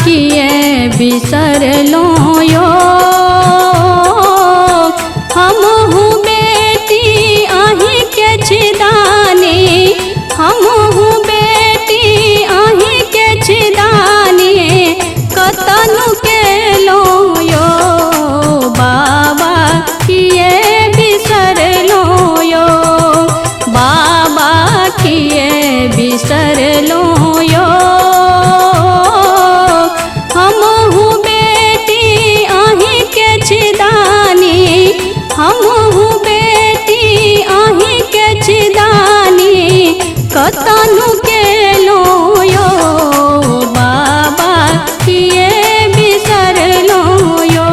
किए बिसरलो यो। हमहु बेटी आही के छिदानी, हमहु बेटी आही के छिदानी, कतनु के लो यो। बाबा किए बिसरलो यो, बाबा किए बिसरलो यो। हमहु बेटी आही के छिदानी, हमहु बेटी आही के छिदानी, कतनु के लो यो। बाबा किए बिसरलो यो।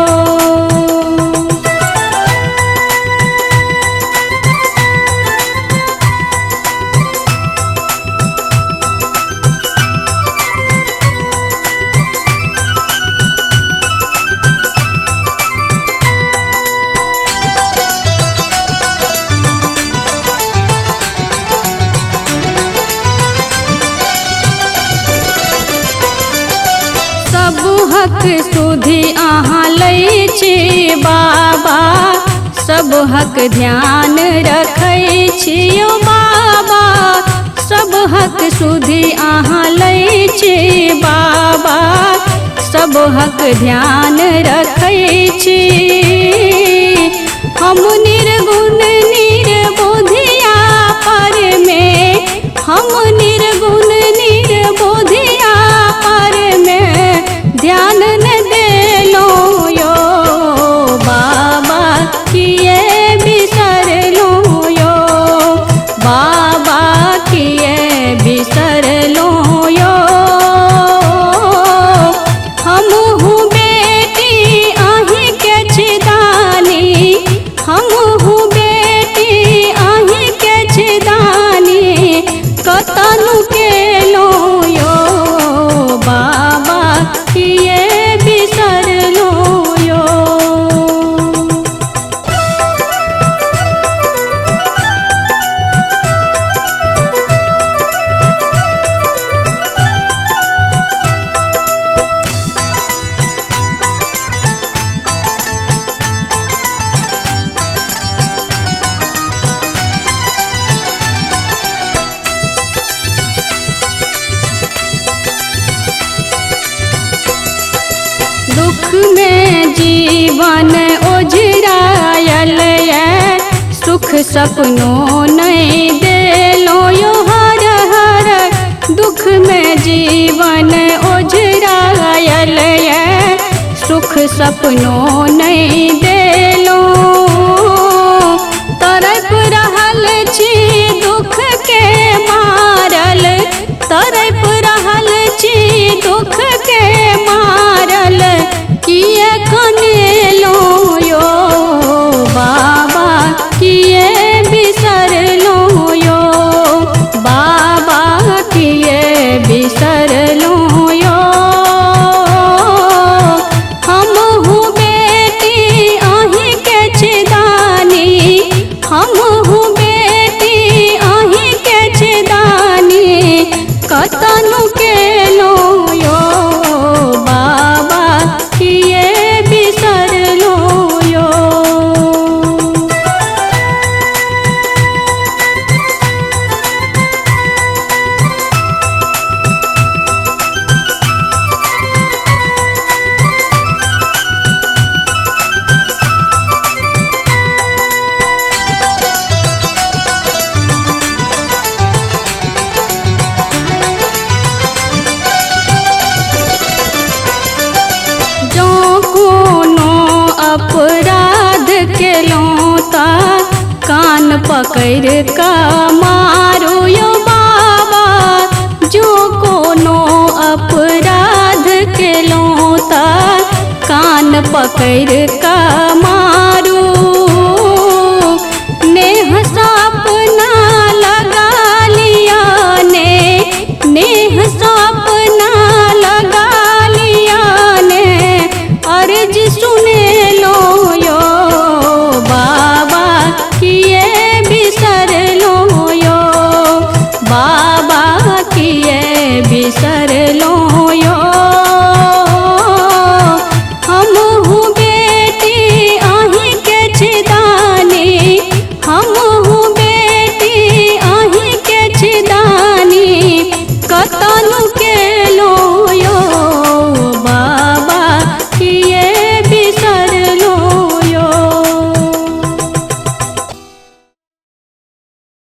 सब हक सुधि अहाँ लै छी बाबा, सब हक ध्यान रखै छियो बाबा। सब हक सुधि अहाँ लै छी बाबा, सब हक ध्यान रखै छी। हम निर्गुण निर्बोधिया पर में, हम निर्गुण निर्बोधिया पर में ध्यान न देलो यो। बाबा किए बिसरलो यो, बाबा किए बिसरलो यो। हमहु बेटी आही के छिदानी, हमहु बेटी आही के छिदानी, कतनु के लो यो। बाबा किए बिसरलो यो। दुख में जीवन ओझरायल है, सुख सपनों नहीं देलो यो हर हर। दुख में जीवन ओझरायल है, सुख सपनों नहीं देलो। तरफ रहल छी दुख के मारल, तरफ रहल छी दुख के मारल, किए कनेलो यो। बाबा किए बिसरलो यो, बाबा किए बिसरलो यो। हमहु बेटी आही के छिदानी, हमहु बेटी आही के छिदानी, कतनु के लो यो। बाबा किए बिसरलो यो। जो कोनो अपराध केलो ता कान पकड़ का मारो यो बाबा। जो कोनो अपराध केलो ता कान पकड़ का मारो